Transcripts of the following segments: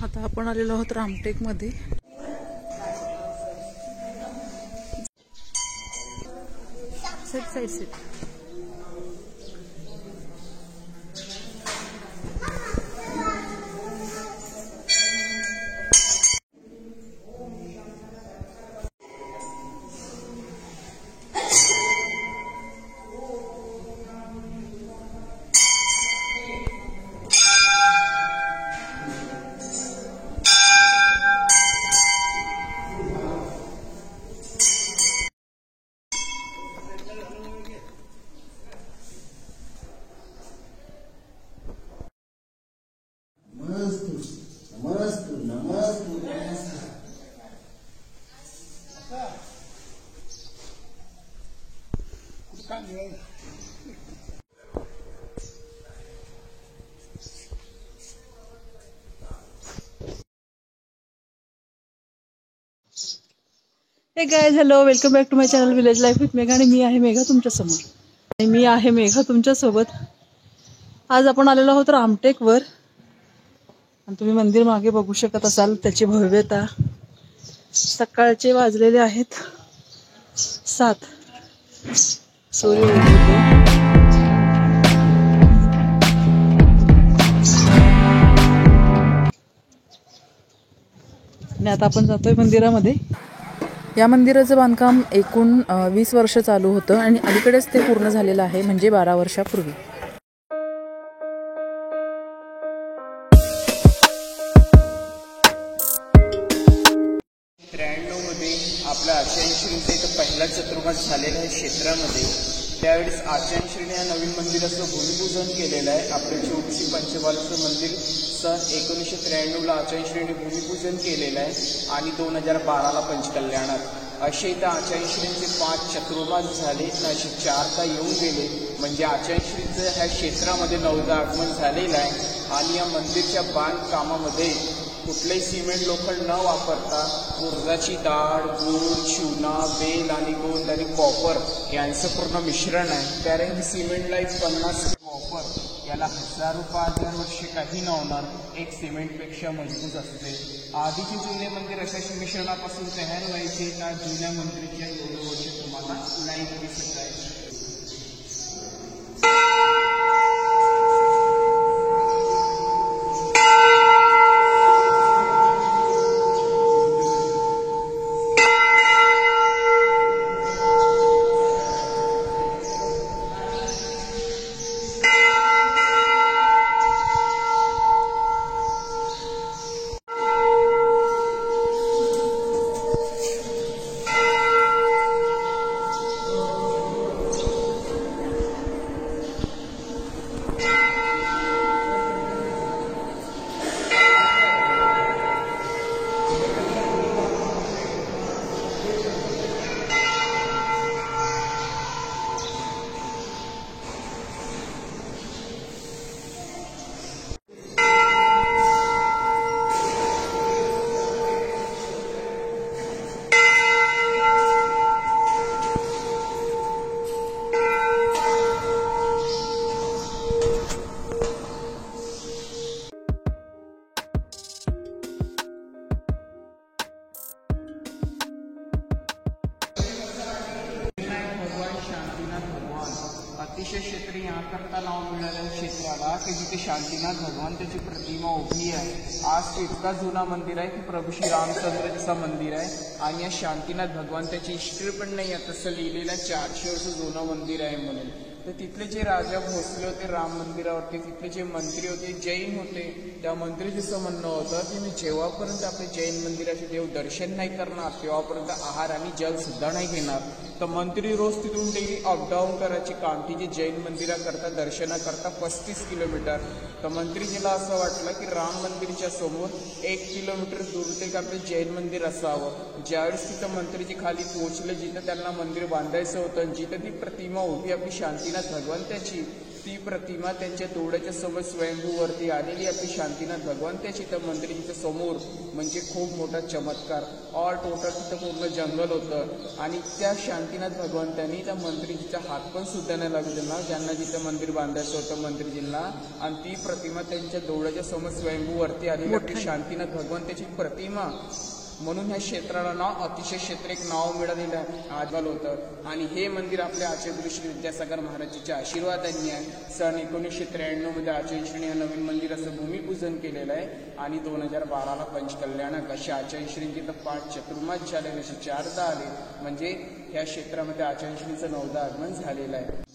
आता आपण आलेलो आहोत रामटेक मध्ये। सेट hey guys, hello, welcome back to my channel village life with Megha. आणि मी आहे मेघा तुमच्या समोर, आणि मी आहे मेघा तुमच्या सोबत। आज आपण आलेलो आहोत रामटेक वर, आणि तुम्ही मंदिर मागे बघू शकत असाल त्याची भव्यता। सकाळचे वाजलेले आहेत 7, सूर्य उगवतो। आणि आता आपण जातोय मंदिरामध्ये। या मंदिराचं बांधकाम एकूण 20 वर्ष चालू होतं, आणि अलीकडेच ते पूर्ण झालेलं आहे, म्हणजे 12 वर्षापूर्वी। आपल्या आचार्यश्रींचा इथं पहिला चतुर्मास झालेला आहे क्षेत्रामध्ये। त्यावेळेस आचार्यश्रीने या नवीन मंदिराचं भूमिपूजन केलेलं आहे। आपल्या ज्योतिषी पंचबालाचं मंदिर सन 1993ला आचार्यश्रीने भूमिपूजन केलेलं आहे, आणि 2012ला पंचकल्याणात असे इथं आचार्यश्रींचे 5 चतुर्मास झाले, असे 4 का येऊन गेले, म्हणजे आचार्यश्रींचं ह्या क्षेत्रामध्ये 9दा आगमन झालेलं आहे। आणि या मंदिरच्या बांधकामामध्ये कुठलेही सिमेंट लोखंड न वापरता उडदाची डाळ, गूळ, चुना, बेल आणि गोंद आणि कॉपर यांचं पूर्ण मिश्रण आहे। कारण की सिमेंटला 50 कॉपर याला हजारो 1000 वर्षे काही न होणार, एक सिमेंटपेक्षा मजबूत असते। आधीचे जुने मंदिर अशा मिश्रणापासून तयार व्हायचे, त्या जुन्या मंदिराच्या एवढे वर्ष तुम्हाला लाईट दिसत आहे। अतिशय क्षेत्र याकरता नाव मिळालेल्या क्षेत्राला की जिथे शांतीनाथ भगवान त्याची प्रतिमा उभी आहे। आज तो इतका जुना मंदिर आहे की प्रभू श्री रामचंद्र जसा मंदिर आहे, आणि या शांतीनाथ भगवान त्याची हिस्ट्री पण नाही आहे, तसं लिहिलेलं 400 वर्ष जुनं मंदिर आहे म्हणून। तर तिथले जे राजा भोसले होते राम मंदिरावरती, तिथले जे मंत्री होते जैन होते, त्या मंत्रीचं असं म्हणणं होतं की मी जेव्हापर्यंत आपले जैन मंदिराचे देव दर्शन नाही करणार तेव्हापर्यंत आहार आणि जल सुद्धा नाही घेणार। तर मंत्री रोज तिथून डेली अपडाऊन करायची कामठी जे जैन मंदिराकरता दर्शनाकरता 35 किलोमीटर। तर मंत्रीजीला असं वाटलं की राम मंदिरच्या समोर 1 किलोमीटर दूर ते आपलं जैन मंदिर असावं। ज्यावेळेस तिथं मंत्रीजी खाली पोहोचले, जिथं त्यांना मंदिर बांधायचं होतं, जिथं ती प्रतिमा उभी आपली शांतीनाथ भगवंताची, ती प्रतिमा त्यांच्या डोळ्याच्या समोर स्वयंभूवरती आलेली आपली शांतीनाथ भगवान त्याची त्या मंदिराच्या समोर म्हणजे खूप मोठा चमत्कार. ऑल टोटल तिथं पूर्ण जंगल होतं आणि त्या शांतीनाथ भगवंतांनी त्या मंदिराचा हात पण सुद्धा नाही लागू दिला ज्यांना जिथं मंदिर बांधायचं होतं मंदिर जिल्हा. आणि ती प्रतिमा त्यांच्या डोळ्याच्या समोर स्वयंभूवरती आलेली आपली शांतीनाथ भगवंताची प्रतिमा. म्हणून ह्या क्षेत्राला नाव अतिशय क्षेत्र एक नाव मिळालेलं आजकाल होतं. आणि हे मंदिर आपल्या आचार्य श्री विद्यासागर महाराजांच्या आशीर्वादांनी आहे. सन 1993 मध्ये आचार्य श्री हे नवीन मंदिराचं भूमिपूजन केलेलं आहे. आणि 2012ला पंचकल्याणक असे आचार्य श्रींची तर 5 चतुर्मास झालेले असे 4दा आले. म्हणजे ह्या क्षेत्रामध्ये आचार्य श्रींचं 9दा आगमन झालेलं आहे.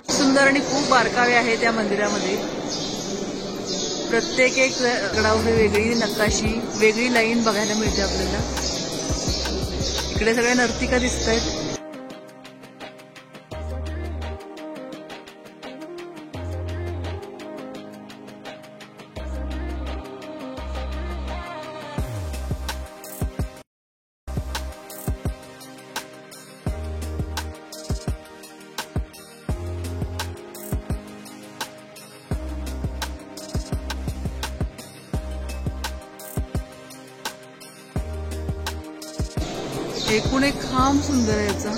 सुंदर आणि खूप बारकावे आहे त्या मंदिरामध्ये. प्रत्येक एक गडावर वेगळी नकाशी वेगळी लाईन बघायला मिळते आपल्याला. इकडे सगळ्या नर्तिका दिसत आहेत. एकूण एक खांब सुंदर आहे याचा.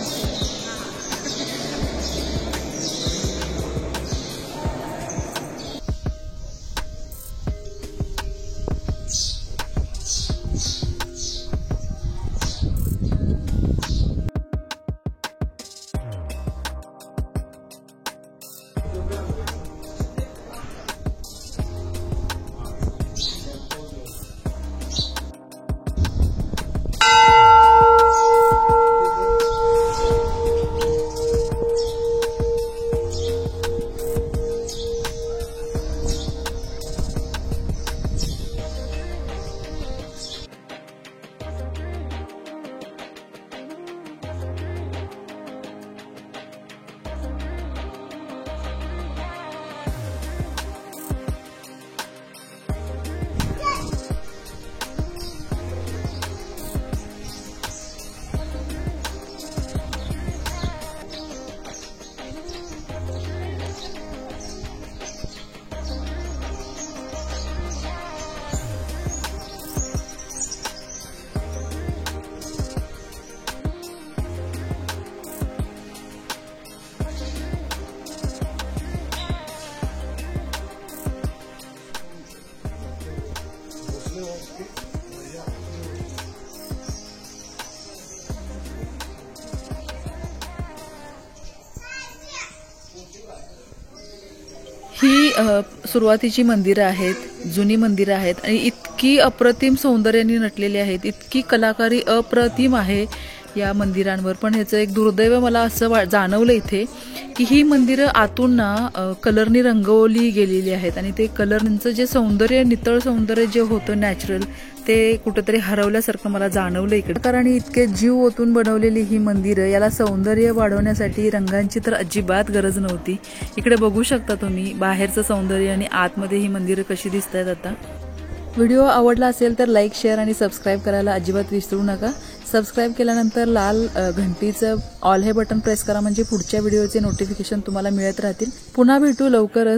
ही सुरुवातीची मंदिरं आहेत, जुनी मंदिरं आहेत आणि इतकी अप्रतिम सौंदर्याने नटलेली आहेत, इतकी कलाकारी अप्रतिम आहे या मंदिरांवर. पण ह्याचं एक दुर्दैव मला असं जाणवलं इथे की ही मंदिरं आतून ना कलरनी रंगवली गेलेली आहेत आणि ते कलरचं जे सौंदर्य, नितळ सौंदर्य जे होतं नॅचरल, ते कुठेतरी हरवल्यासारखं मला जाणवलं इकडे. कारण इतके जीव ओतून बनवलेली ही मंदिरं, याला सौंदर्य वाढवण्यासाठी रंगांची तर अजिबात गरज नव्हती. इकडे बघू शकता तुम्ही बाहेरचं सौंदर्य आणि आतमध्ये ही मंदिरं कशी दिसत आहेत. आता व्हिडिओ आवडला असेल तर लाईक, शेअर आणि सबस्क्राईब करायला अजिबात विसरू नका. सबस्क्राईब केल्यानंतर लाल घंटीचं ऑल हे बटन प्रेस करा, म्हणजे पुढच्या व्हिडिओचे नोटिफिकेशन तुम्हाला मिळत राहतील. पुन्हा भेटू लवकरच.